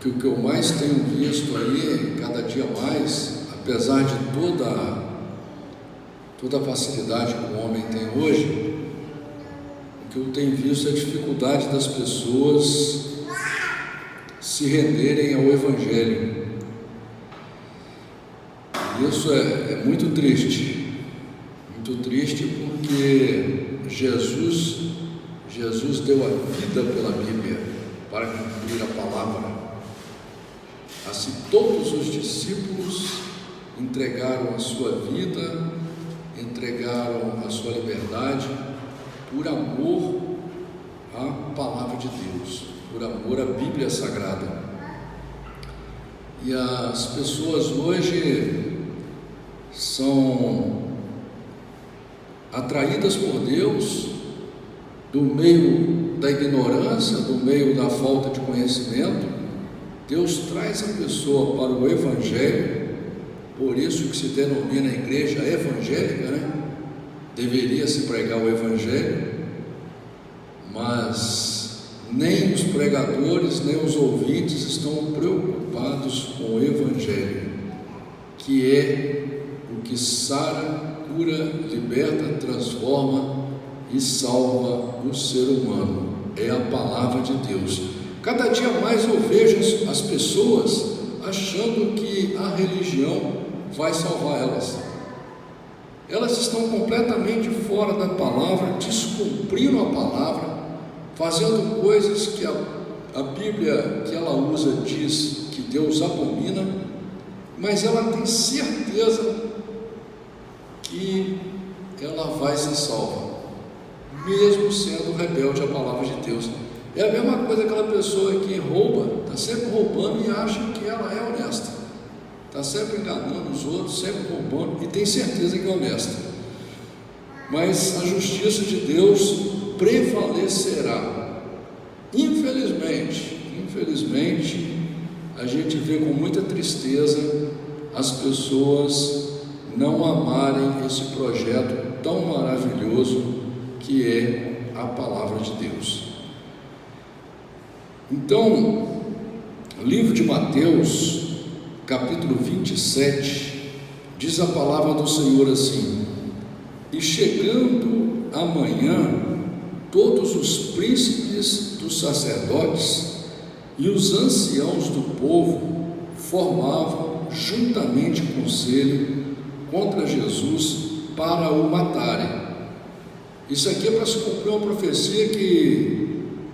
que o que eu mais tenho visto aí, cada dia mais, apesar de toda a facilidade que o homem tem hoje, o que eu tenho visto é a dificuldade das pessoas se renderem ao Evangelho. Isso é muito triste porque Jesus deu a vida pela Bíblia para cumprir a palavra. Assim, todos os discípulos entregaram a sua vida, entregaram a sua liberdade por amor à palavra de Deus, por amor à Bíblia Sagrada. E as pessoas hoje são atraídas por Deus do meio da ignorância, do meio da falta de conhecimento. Deus traz a pessoa para o Evangelho, por isso que se denomina a igreja evangélica, né? Deveria se pregar o Evangelho, mas nem os pregadores, nem os ouvintes estão preocupados com o Evangelho, que é o que sara, cura, liberta, transforma e salva o ser humano. É a palavra de Deus. Cada dia mais eu vejo as pessoas achando que a religião vai salvar elas. Elas estão completamente fora da palavra, descumprindo a palavra, fazendo coisas que a Bíblia que ela usa diz que Deus abomina, mas ela tem certeza que ela vai ser salva, mesmo sendo rebelde à palavra de Deus. É a mesma coisa aquela pessoa que rouba, está sempre roubando e acha que ela é honesta, está sempre enganando os outros, sempre roubando e tem certeza que é honesta. Mas a justiça de Deus prevalecerá. Infelizmente, a gente vê com muita tristeza as pessoas não amarem esse projeto tão maravilhoso que é a palavra de Deus. Então, livro de Mateus, capítulo 27, diz a palavra do Senhor assim: e chegando amanhã, todos os príncipes dos sacerdotes e os anciãos do povo formavam juntamente conselho contra Jesus para o matarem. Isso aqui é para se cumprir uma profecia que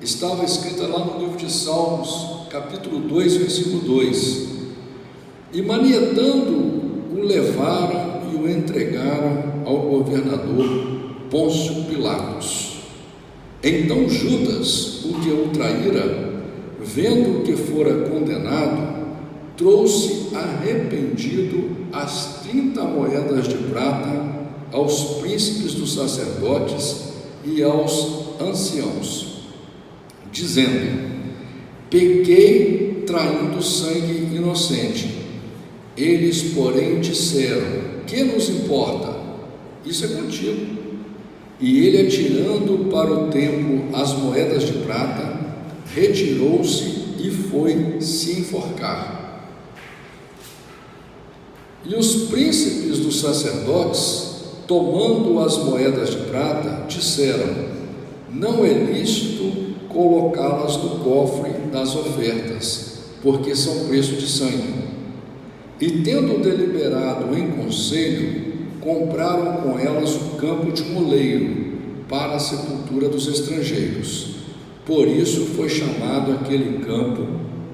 estava escrita lá no livro de Salmos, capítulo 2, versículo 2. E manietando, o levaram e o entregaram ao governador Pôncio Pilatos. Então Judas, o que o traíra, vendo que fora condenado, trouxe arrependido as 30 moedas de prata aos príncipes dos sacerdotes e aos anciãos, dizendo: pequei traindo sangue inocente. Eles, porém, disseram: que nos importa? Isso é contigo. E ele, atirando para o templo as moedas de prata, retirou-se e foi se enforcar. E os príncipes dos sacerdotes, tomando as moedas de prata, disseram: não é lícito colocá-las no cofre das ofertas, porque são preço de sangue. E tendo deliberado em conselho, compraram com elas o campo de um oleiro para a sepultura dos estrangeiros. Por isso foi chamado aquele campo,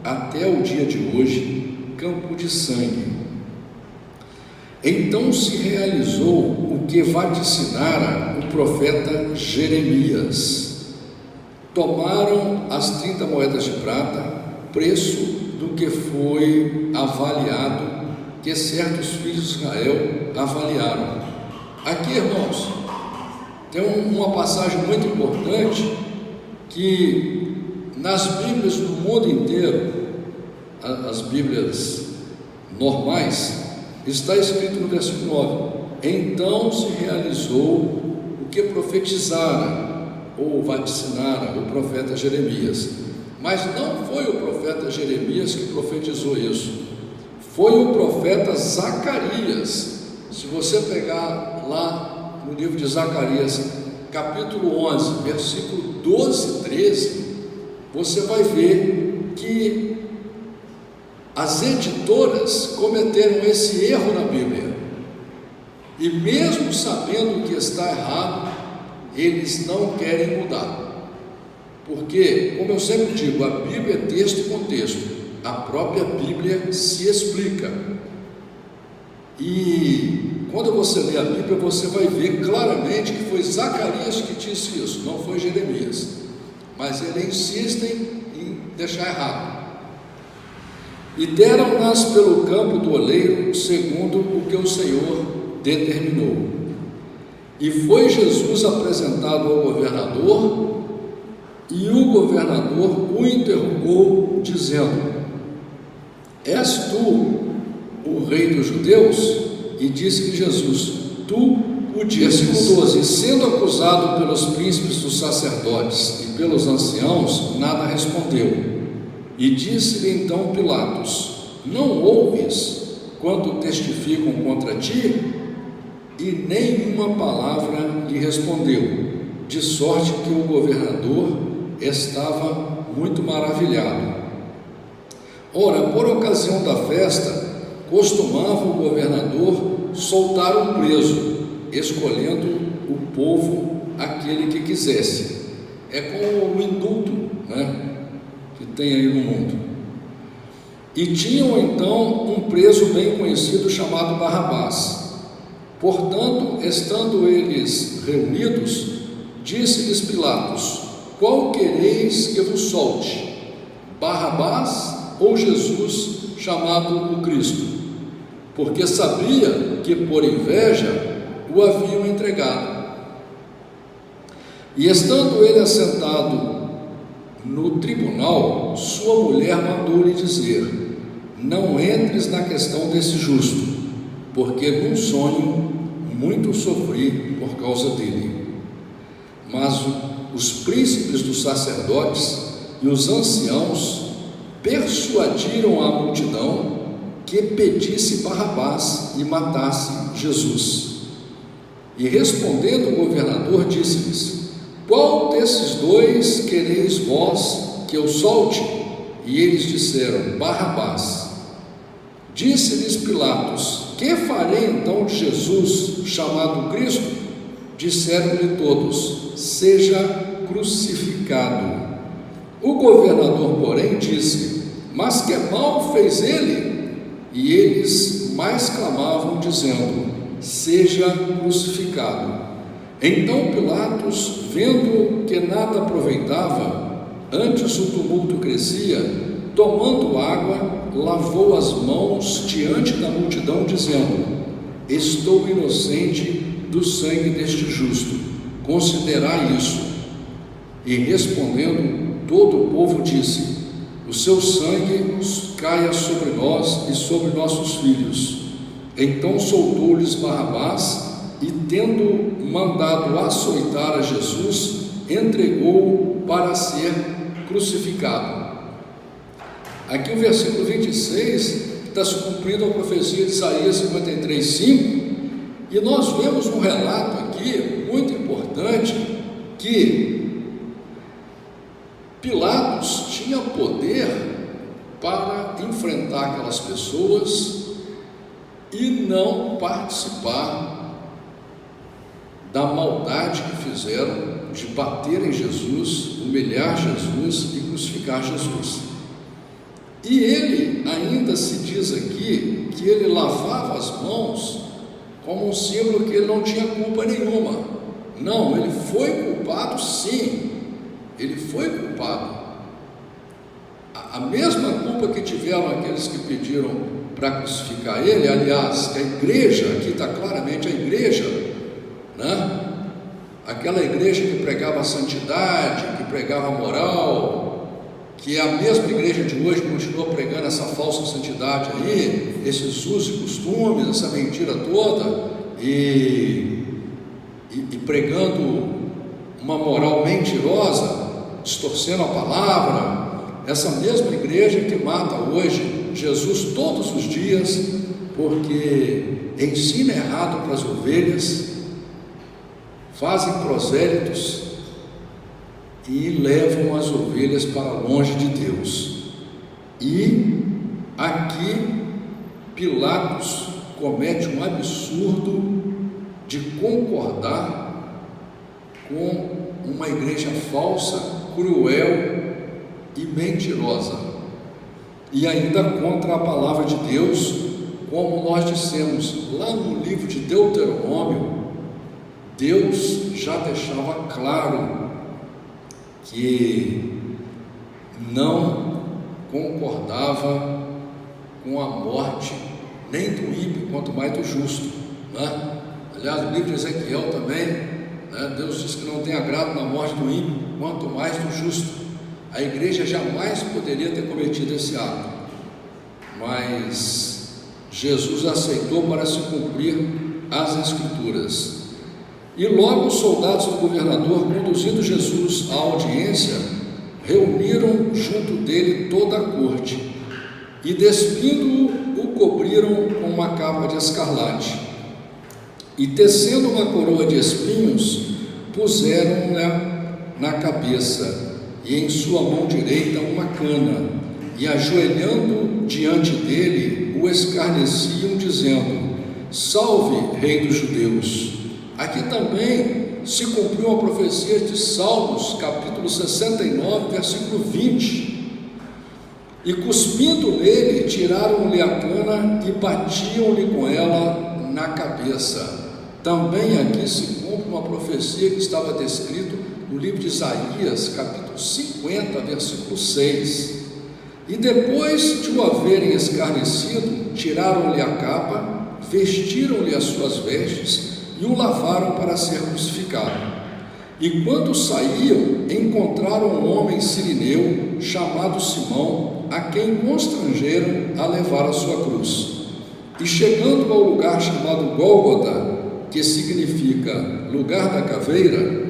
até o dia de hoje, Campo de Sangue. Então se realizou o que vaticinara o profeta Jeremias. Tomaram as 30 moedas de prata, preço do que foi avaliado, que certos filhos de Israel avaliaram. Aqui, irmãos, tem uma passagem muito importante que nas Bíblias do mundo inteiro, as Bíblias normais, está escrito no versículo 9: então se realizou o que profetizara ou vaticinara o profeta Jeremias. Mas não foi o profeta Jeremias que profetizou isso, foi o profeta Zacarias. Se você pegar lá no livro de Zacarias, capítulo 11, versículo 12 e 13, você vai ver que as editoras cometeram esse erro na Bíblia, e mesmo sabendo que está errado, eles não querem mudar. Porque, como eu sempre digo, a Bíblia é texto e contexto, a própria Bíblia se explica. E quando você lê a Bíblia, você vai ver claramente que foi Zacarias que disse isso, não foi Jeremias. Mas eles insistem em deixar errado. E deram-nas pelo campo do oleiro, segundo o que o Senhor determinou. E foi Jesus apresentado ao governador, e o governador o interrogou, dizendo: És tu o rei dos judeus? E disse-lhe Jesus: Tu o dizes. Versículo 12: Sendo acusado pelos príncipes dos sacerdotes e pelos anciãos, nada respondeu. E disse-lhe então Pilatos: Não ouves quando testificam contra ti? E nenhuma palavra lhe respondeu, de sorte que o governador estava muito maravilhado. Ora, por ocasião da festa, costumava o governador soltar um preso, escolhendo o povo aquele que quisesse. É como o indulto, que tem aí no mundo. E tinham então um preso bem conhecido chamado Barrabás. Portanto, estando eles reunidos, disse-lhes Pilatos: Qual quereis que vos solte? Barrabás ou Jesus, chamado o Cristo? Porque sabia que por inveja o haviam entregado. E estando ele assentado no tribunal, sua mulher mandou-lhe dizer: Não entres na questão desse justo, porque num sonho muito sofri por causa dele. Mas os príncipes dos sacerdotes e os anciãos persuadiram a multidão que pedisse Barrabás e matasse Jesus. E respondendo o governador, disse-lhes: Qual desses dois quereis vós que eu solte? E eles disseram: Barrabás. Disse-lhes Pilatos: Que farei então de Jesus, chamado Cristo? Disseram-lhe todos: Seja crucificado. O governador, porém, disse: Mas que mal fez ele? E eles mais clamavam, dizendo: Seja crucificado. Então Pilatos, vendo que nada aproveitava, antes o tumulto crescia, tomando água, lavou as mãos diante da multidão, dizendo: Estou inocente do sangue deste justo, considerai isso. E respondendo, todo o povo disse: O seu sangue caia sobre nós e sobre nossos filhos. Então soltou-lhes Barrabás, e tendo mandado açoitar a Jesus, entregou-o para ser crucificado. Aqui o versículo 26 está se cumprindo a profecia de Isaías 53:5, e nós vemos um relato aqui muito importante, que Pilatos tinha poder para enfrentar aquelas pessoas e não participar da maldade que fizeram de bater em Jesus, humilhar Jesus e crucificar Jesus. E ele ainda se diz aqui que ele lavava as mãos como um símbolo que ele não tinha culpa nenhuma. Não, ele foi culpado sim, ele foi culpado. A mesma culpa que tiveram aqueles que pediram para crucificar ele, aliás, que a igreja, aqui está claramente a igreja, aquela igreja que pregava a santidade, que pregava a moral, que a mesma igreja de hoje continua pregando essa falsa santidade aí, esses usos e costumes, essa mentira toda, e pregando uma moral mentirosa, distorcendo a palavra, essa mesma igreja que mata hoje Jesus todos os dias, porque ensina errado para as ovelhas, fazem prosélitos e levam as ovelhas para longe de Deus. E aqui Pilatos comete um absurdo de concordar com uma igreja falsa, cruel e mentirosa, e ainda contra a palavra de Deus, como nós dissemos lá no livro de Deuteronômio. Deus já deixava claro que não concordava com a morte nem do ímpio, quanto mais do justo, né? Aliás, no livro de Ezequiel também, né, Deus diz que não tem agrado na morte do ímpio, quanto mais do justo. A igreja jamais poderia ter cometido esse ato, mas Jesus aceitou para se cumprir as Escrituras. E logo os soldados do governador, conduzindo Jesus à audiência, reuniram junto dele toda a corte e, despindo-o, o cobriram com uma capa de escarlate e, tecendo uma coroa de espinhos, puseram-na na cabeça e em sua mão direita uma cana, e ajoelhando diante dele o escarneciam, dizendo: Salve, Rei dos Judeus! Aqui também se cumpriu a profecia de Salmos, capítulo 69, versículo 20. E cuspindo nele, tiraram-lhe a cana e batiam-lhe com ela na cabeça. Também aqui se cumpre uma profecia que estava descrito no livro de Isaías, capítulo 50, versículo 6. E depois de o haverem escarnecido, tiraram-lhe a capa, vestiram-lhe as suas vestes e o lavaram para ser crucificado. E quando saíam, encontraram um homem sirineu chamado Simão, a quem constrangeram a levar a sua cruz. E chegando ao lugar chamado Gólgota, que significa lugar da caveira,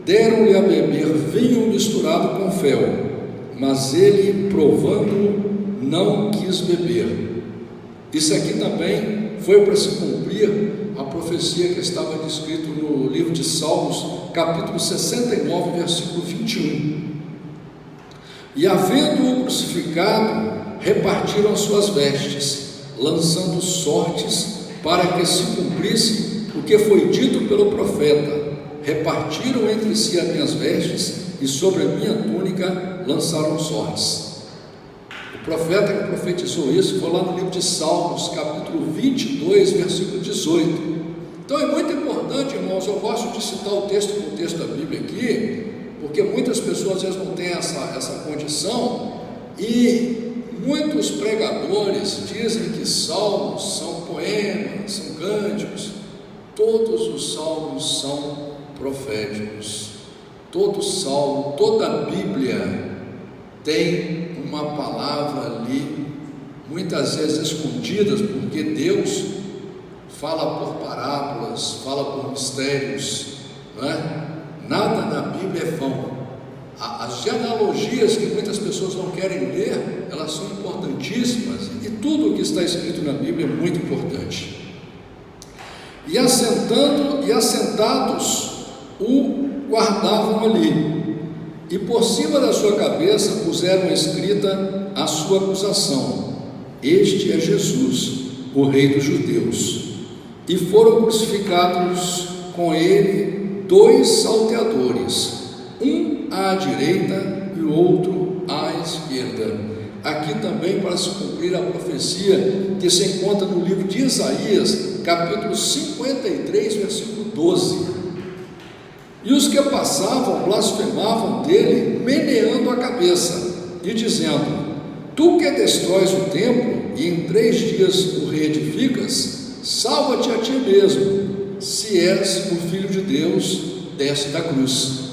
deram-lhe a beber vinho misturado com fel, mas ele, provando, não quis beber. Isso aqui também foi para se cumprir a profecia que estava descrito no livro de Salmos, capítulo 69, versículo 21. E, havendo-o crucificado, repartiram as suas vestes, lançando sortes para que se cumprisse o que foi dito pelo profeta: repartiram entre si as minhas vestes, e sobre a minha túnica lançaram sortes. O profeta que profetizou isso foi lá no livro de Salmos, capítulo 22, versículo 18. Então é muito importante, irmãos, eu gosto de citar o texto da Bíblia aqui, porque muitas pessoas às vezes não têm essa condição, e muitos pregadores dizem que salmos são poemas, são cânticos. Todos os salmos são proféticos. Todo salmo, toda a Bíblia tem uma palavra ali, muitas vezes escondidas, porque Deus fala por parábolas, fala por mistérios, não é? Nada na Bíblia é vão. As genealogias que muitas pessoas não querem ler, elas são importantíssimas, e tudo o que está escrito na Bíblia é muito importante. E assentados o guardavam ali, e por cima da sua cabeça puseram escrita a sua acusação: Este é Jesus, o Rei dos Judeus. E foram crucificados com ele 2 salteadores, um à direita e o outro à esquerda. Aqui também para se cumprir a profecia que se encontra no livro de Isaías, capítulo 53, versículo 12. E os que passavam blasfemavam dele, meneando a cabeça e dizendo: Tu que destróis o templo e em 3 dias o reedificas, salva-te a ti mesmo, se és o Filho de Deus, desce da cruz.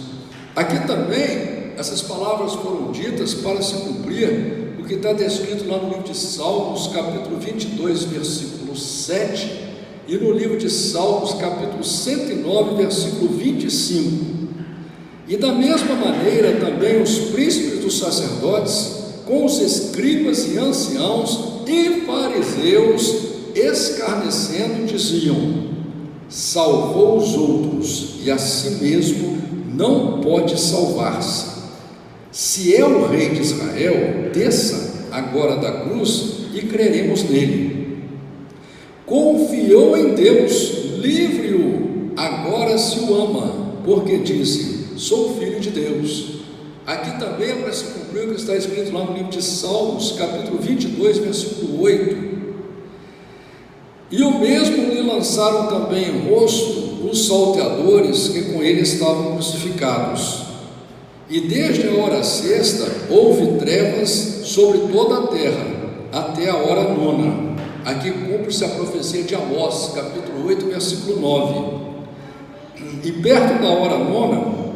Aqui também essas palavras foram ditas para se cumprir o que está descrito lá no livro de Salmos, capítulo 22, versículo 7, e no livro de Salmos, capítulo 109, versículo 25. E da mesma maneira também os príncipes dos sacerdotes com os escribas e anciãos e fariseus, escarnecendo, diziam: salvou os outros e a si mesmo não pode salvar-se. Se é o rei de Israel, desça agora da cruz e creremos nele. Confiou em Deus, livre-o agora se o ama, porque disse: sou filho de Deus. Aqui também é para se cumprir o que está escrito lá no livro de Salmos, capítulo 22, versículo 8. E o mesmo lhe lançaram também em rosto os salteadores que com ele estavam crucificados. E desde a hora sexta houve trevas sobre toda a terra, até a hora nona. Aqui cumpre-se a profecia de Amós, capítulo 8, versículo 9. E perto da hora nona,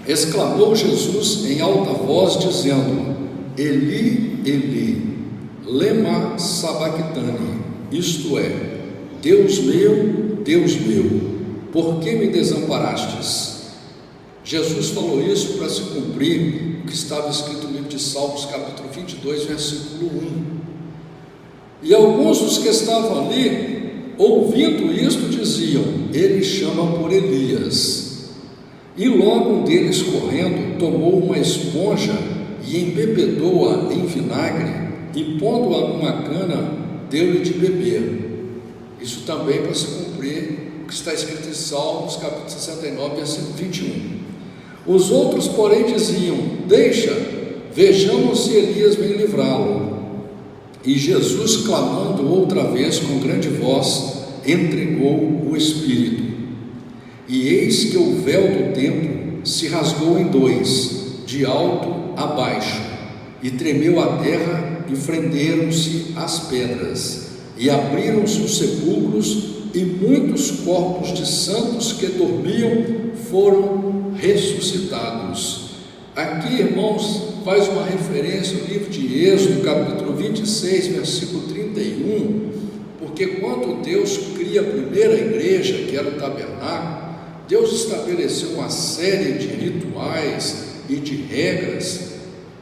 exclamou Jesus em alta voz, dizendo: Eli, Eli, lema sabachthani, isto é, Deus meu, por que me desamparastes? Jesus falou isso para se cumprir o que estava escrito no livro de Salmos, capítulo 22, versículo 1. E alguns dos que estavam ali, ouvindo isto, diziam: ele chama por Elias. E logo um deles, correndo, tomou uma esponja e embebedou-a em vinagre, e pondo-a numa cana, deu-lhe de beber. Isso também para se cumprir o que está escrito em Salmos, capítulo 69, versículo 21. Os outros, porém, diziam: deixa, vejamos se Elias vem livrá-lo. E Jesus, clamando outra vez com grande voz, entregou o Espírito. E eis que o véu do templo se rasgou em dois, de alto a baixo, e tremeu a terra, e fenderam-se as pedras, e abriram-se os sepulcros, e muitos corpos de santos que dormiam foram ressuscitados. Aqui, irmãos, faz uma referência ao livro de Êxodo, capítulo 26, versículo 31, porque quando Deus cria a primeira igreja, que era o tabernáculo, Deus estabeleceu uma série de rituais e de regras,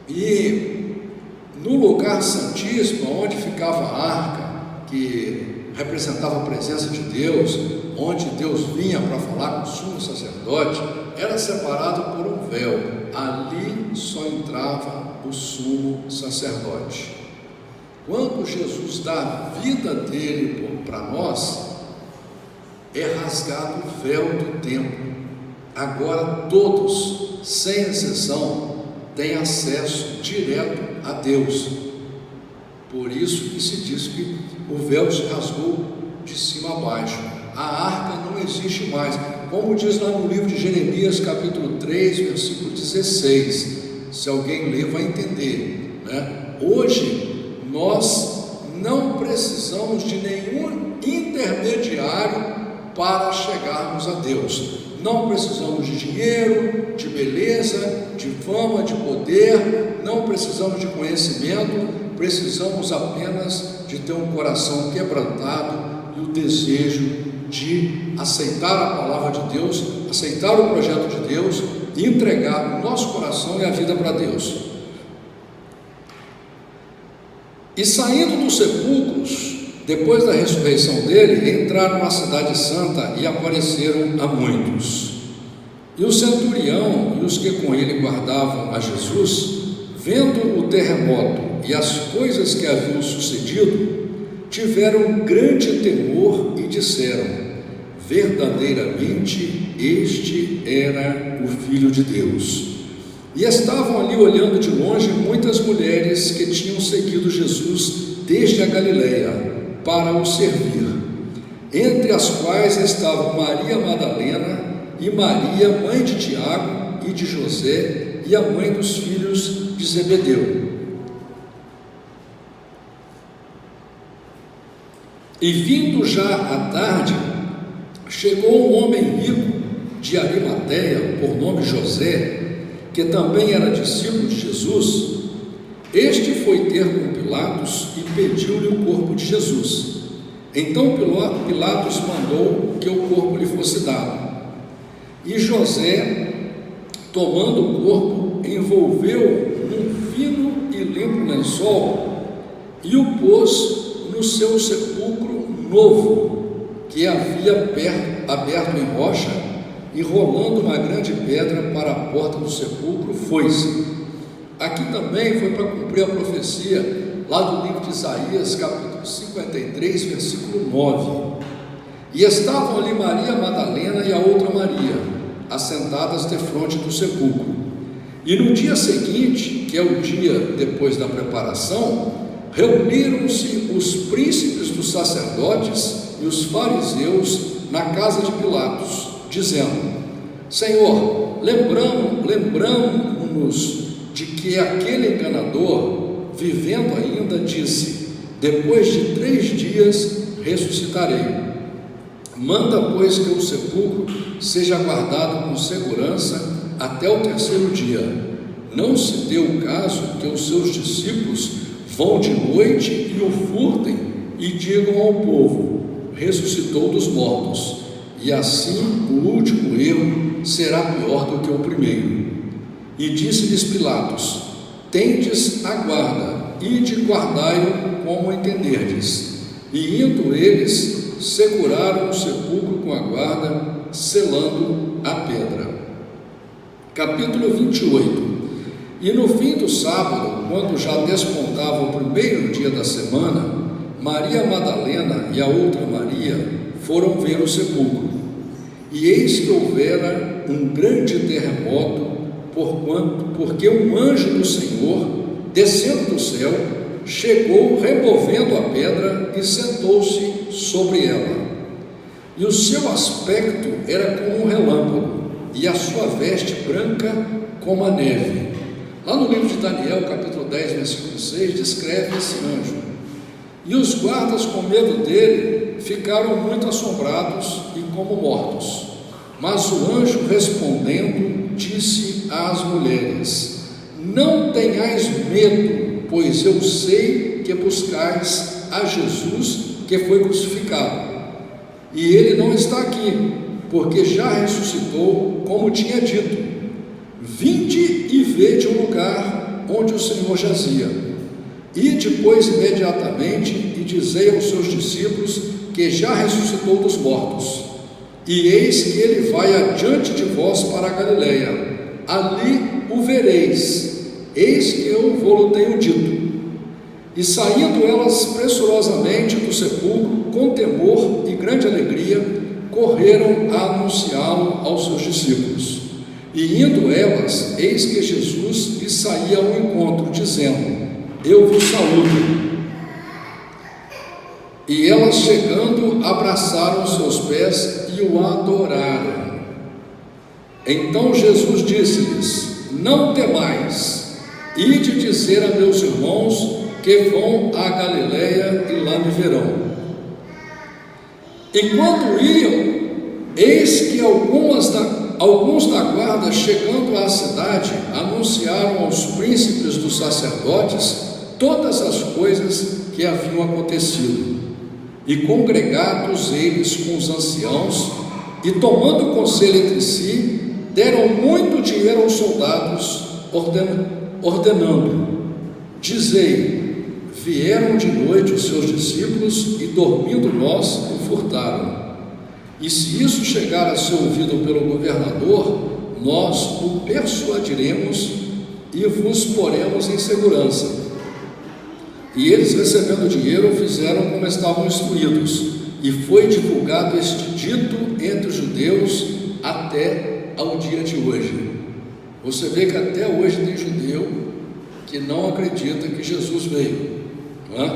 e no lugar santíssimo, onde ficava a arca, que representava a presença de Deus, onde Deus vinha para falar com o sumo sacerdote, era separado por um véu. Ali só entrava o sumo sacerdote. Quando Jesus dá a vida dele para nós, é rasgado o véu do templo. Agora todos, sem exceção, têm acesso direto a Deus. Por isso que se diz que o véu se rasgou de cima a baixo. A arca não existe mais, como diz lá no livro de Jeremias, capítulo 3, versículo 16. Se alguém ler, vai entender, né? Hoje nós não precisamos de nenhum intermediário para chegarmos a Deus. Não precisamos de dinheiro, de beleza, de fama, de poder, não precisamos de conhecimento, precisamos apenas de ter um coração quebrantado e o desejo de aceitar a palavra de Deus, aceitar o projeto de Deus e entregar o nosso coração e a vida para Deus. E saindo dos sepulcros, depois da ressurreição dele, entraram na cidade santa e apareceram a muitos. E o centurião e os que com ele guardavam a Jesus, vendo o terremoto e as coisas que haviam sucedido, tiveram grande temor e disseram: verdadeiramente este era o Filho de Deus. E estavam ali olhando de longe muitas mulheres que tinham seguido Jesus desde a Galileia para o servir, entre as quais estavam Maria Madalena e Maria, mãe de Tiago e de José, e a mãe dos filhos de Zebedeu. E vindo já à tarde, chegou um homem rico de Arimateia, por nome José, que também era discípulo de Jesus. Este foi ter com Pilatos e pediu-lhe o corpo de Jesus. Então Pilatos mandou que o corpo lhe fosse dado. E José tomando o corpo, envolveu num fino e limpo lençol e o pôs no seu sepulcro novo, que havia aberto em rocha, e rolando uma grande pedra para a porta do sepulcro, foi-se. Aqui também foi para cumprir a profecia lá do livro de Isaías, capítulo 53, versículo 9. E estavam ali Maria Madalena e a outra Maria, assentadas defronte do sepulcro. E no dia seguinte, que é o dia depois da preparação, reuniram-se os príncipes dos sacerdotes e os fariseus na casa de Pilatos, dizendo: Senhor, lembramos-nos de que aquele enganador, vivendo ainda, disse: depois de 3 dias ressuscitarei. Manda, pois, que o sepulcro seja guardado com segurança até o 3º dia. Não se dê o caso que os seus discípulos vão de noite e o furtem e digam ao povo: ressuscitou dos mortos. E assim o último erro será pior do que o primeiro. E disse-lhes Pilatos: tendes a guarda, ide guardai-o como entenderdes. E indo eles, seguraram o sepulcro com a guarda, selando a pedra. Capítulo 28. E no fim do sábado, quando já despontava o 1º dia da semana, Maria Madalena e a outra Maria foram ver o sepulcro. E eis que houvera um grande terremoto, porque um anjo do Senhor, descendo do céu, chegou removendo a pedra e sentou-se sobre ela. E o seu aspecto era como um relâmpago, e a sua veste branca como a neve. Lá no livro de Daniel, capítulo 10, versículo 6, descreve esse anjo. E os guardas, com medo dele, ficaram muito assombrados e como mortos. Mas o anjo, respondendo, disse às mulheres: não tenhais medo, pois eu sei que buscais a Jesus que foi crucificado. E ele não está aqui, porque já ressuscitou, como tinha dito. Vinde e vede o lugar onde o Senhor jazia. E depois imediatamente e dizei aos seus discípulos que já ressuscitou dos mortos. E eis que ele vai adiante de vós para a Galileia. Ali o vereis. Eis que eu vou-lo tenho dito. E saindo elas pressurosamente do sepulcro, com temor e grande alegria, correram a anunciá-lo aos seus discípulos. E indo elas, eis que Jesus lhes saía ao encontro, dizendo: eu vos saúdo. E elas, chegando, abraçaram os seus pés e o adoraram. Então Jesus disse-lhes: não temais, ide dizer a meus irmãos que vão à Galileia e lá me verão. Enquanto iam, eis que alguns da guarda, chegando à cidade, anunciaram aos príncipes dos sacerdotes todas as coisas que haviam acontecido. E congregados eles com os anciãos, e tomando conselho entre si, deram muito dinheiro aos soldados, ordenando: dizei, vieram de noite os seus discípulos, e dormindo nós o furtaram. E se isso chegar a ser ouvido pelo governador, nós o persuadiremos e vos poremos em segurança. E eles, recebendo dinheiro, fizeram como estavam instruídos, e foi divulgado este dito entre os judeus até ao dia de hoje. Você vê que até hoje tem judeu que não acredita que Jesus veio, não é?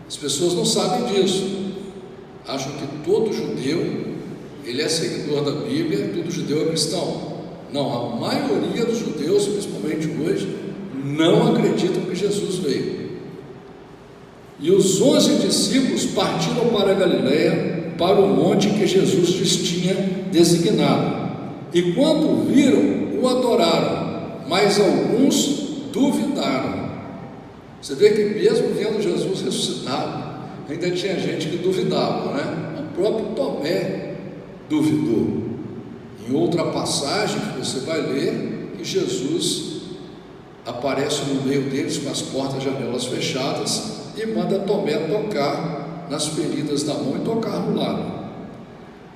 As pessoas não sabem disso, acham que todo judeu ele é seguidor da Bíblia, todo judeu é cristão. Não, a maioria dos judeus, principalmente hoje, não acreditam que Jesus veio. E os 11 discípulos partiram para a Galileia, para o monte que Jesus lhes tinha designado. E quando viram, o adoraram, mas alguns duvidaram. Você vê que mesmo vendo Jesus ressuscitado, ainda tinha gente que duvidava, né? O próprio Tomé duvidou. Em outra passagem que você vai ler, que Jesus aparece no meio deles com as portas e janelas fechadas e manda Tomé tocar nas feridas da mão e tocar no lado.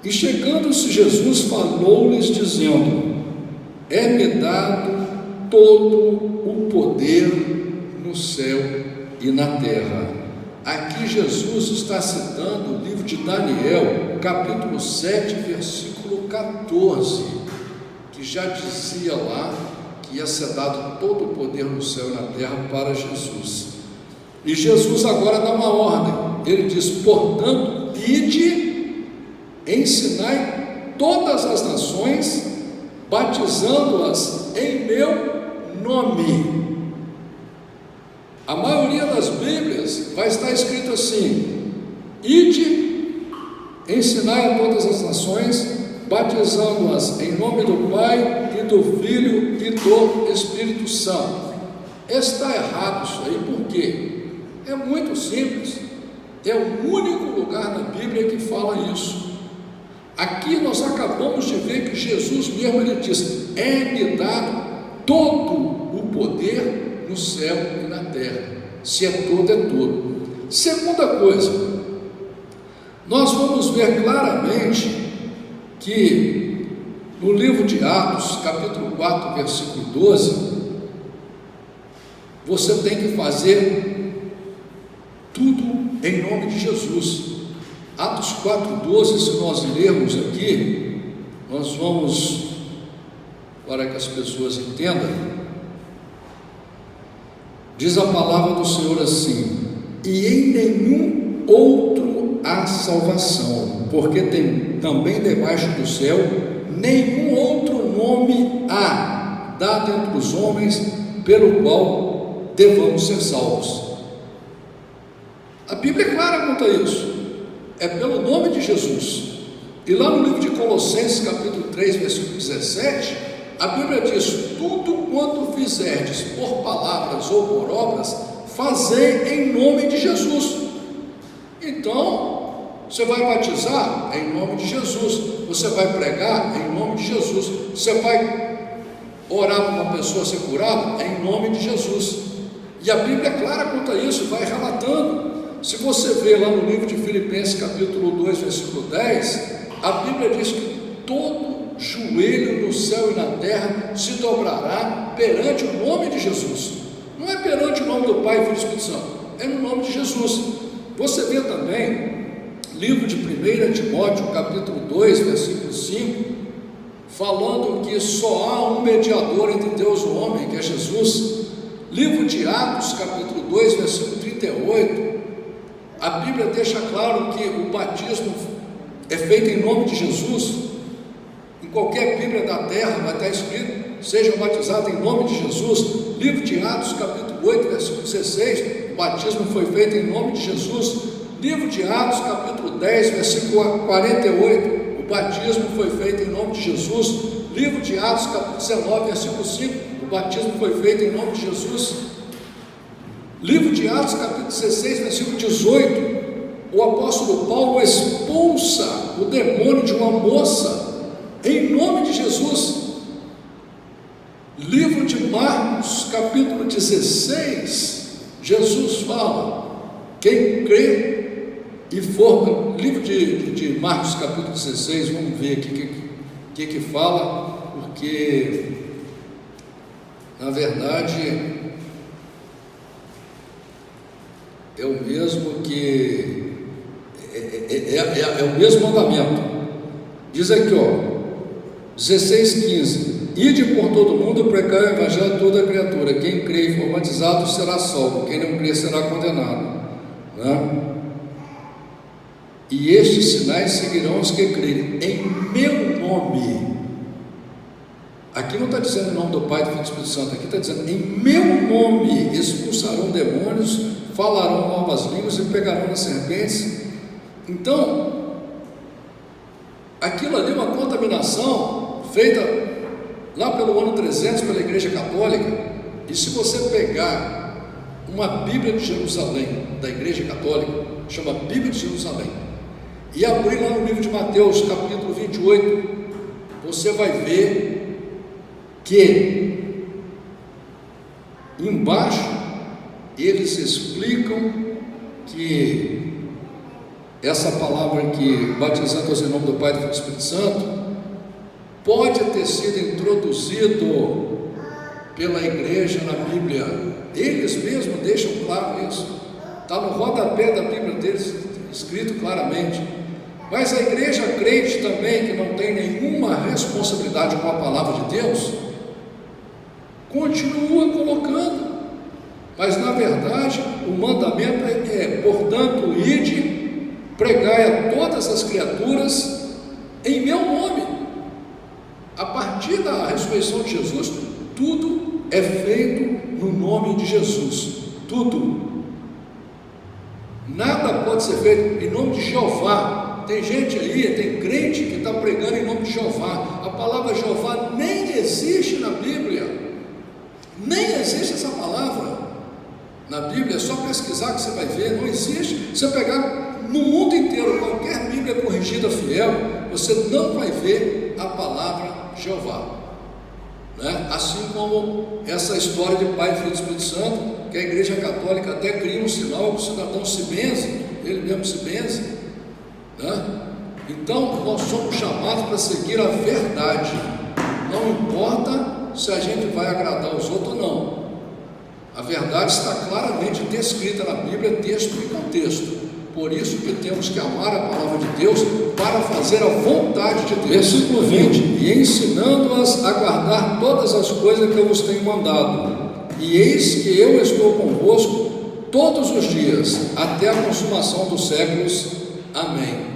E chegando-se Jesus, falou-lhes dizendo: é-me dado todo o poder no céu e na terra. Aqui Jesus está citando o livro de Daniel, capítulo 7, versículo 14, que já dizia lá que ia ser dado todo o poder no céu e na terra para Jesus. E Jesus agora dá uma ordem, ele diz: portanto, ide, ensinai todas as nações, batizando-as em meu nome. A maioria das Bíblias vai estar escrito assim: ide, ensinai a todas as nações, batizando-as em nome do Pai e do Filho e do Espírito Santo. Está errado isso aí, por quê? É muito simples, é o único lugar na Bíblia que fala isso. Aqui nós acabamos de ver que Jesus mesmo, ele diz: é-me dado todo o poder no céu e na terra. Se é todo, é todo. Segunda coisa, nós vamos ver claramente que no livro de Atos, capítulo 4, versículo 12, você tem que fazer tudo em nome de Jesus. Atos 4,12, se nós lermos aqui, nós vamos, para que as pessoas entendam, diz a palavra do Senhor assim: e em nenhum outro há salvação, porque tem também debaixo do céu nenhum outro nome há dado entre os homens pelo qual devamos ser salvos. A Bíblia é clara quanto a isso, é pelo nome de Jesus. E lá no livro de Colossenses, capítulo 3, versículo 17, a Bíblia diz: tudo quanto fizerdes por palavras ou por obras, fazei em nome de Jesus. Então, você vai batizar em nome de Jesus, você vai pregar em nome de Jesus, você vai orar para uma pessoa ser curada em nome de Jesus. E a Bíblia é clara quanto a isso, vai relatando. Se você vê lá no livro de Filipenses, capítulo 2, versículo 10, a Bíblia diz que todo joelho no céu e na terra se dobrará perante o nome de Jesus. Não é perante o nome do Pai, Filho e Espírito Santo, é no nome de Jesus. Você vê também, livro de 1 Timóteo, capítulo 2, versículo 5, falando que só há um mediador entre Deus e o homem, que é Jesus. Livro de Atos, capítulo 2, versículo 38, a Bíblia deixa claro que o batismo é feito em nome de Jesus. Em qualquer Bíblia da terra vai estar escrito: sejam batizados em nome de Jesus. Livro de Atos, capítulo 8, versículo 16, o batismo foi feito em nome de Jesus. Livro de Atos, capítulo 10, versículo 48, o batismo foi feito em nome de Jesus. Livro de Atos, capítulo 19, versículo 5, o batismo foi feito em nome de Jesus. Livro de Atos, capítulo 16, versículo 18, o apóstolo Paulo expulsa o demônio de uma moça em nome de Jesus. Livro de Marcos, capítulo 16, Jesus fala: quem crê e for. Livro de Marcos, capítulo 16, vamos ver aqui o que fala, porque na verdade é o mesmo que é o mesmo mandamento. Diz aqui, ó, 16:15: ide por todo mundo e pregai o evangelho a toda criatura. Quem crê e for batizado será salvo, quem não crê será condenado, né? E estes sinais seguirão os que crerem em meu nome. Aqui não está dizendo em nome do Pai, do Filho e do Espírito Santo, aqui está dizendo: em meu nome expulsarão demônios, falarão novas línguas e pegarão nas serpentes. Então, aquilo ali é uma contaminação feita lá pelo ano 300 pela Igreja Católica. E se você pegar uma Bíblia de Jerusalém, da Igreja Católica, chama Bíblia de Jerusalém, e abrir lá no livro de Mateus, capítulo 28, você vai ver que embaixo eles explicam que essa palavra que batizando-os em nome do Pai e do Espírito Santo pode ter sido introduzido pela igreja na Bíblia. Eles mesmos deixam claro isso, está no rodapé da Bíblia deles escrito claramente. Mas a igreja crente também, que não tem nenhuma responsabilidade com a palavra de Deus, continua colocando. Mas na verdade o mandamento é portanto, ide, pregai a todas as criaturas em meu nome. A partir da ressurreição de Jesus, tudo é feito no nome de Jesus, tudo. Nada pode ser feito em nome de Jeová. Tem gente aí, tem crente que está pregando em nome de Jeová. A palavra Jeová nem existe na Bíblia, nem existe essa palavra na Bíblia. É só pesquisar que você vai ver, não existe. Se você pegar no mundo inteiro qualquer Bíblia corrigida fiel, você não vai ver a palavra Jeová, né? Assim como essa história de Pai, Filho e Espírito Santo, que a Igreja Católica até cria um sinal, o cidadão se benze, ele mesmo se benze, né? Então nós somos chamados para seguir a verdade, não importa se a gente vai agradar os outros ou não. A verdade está claramente descrita na Bíblia, texto e contexto. Por isso que temos que amar a palavra de Deus para fazer a vontade de Deus. Versículo 20: e ensinando-as a guardar todas as coisas que eu vos tenho mandado, e eis que eu estou convosco todos os dias, até a consumação dos séculos. Amém.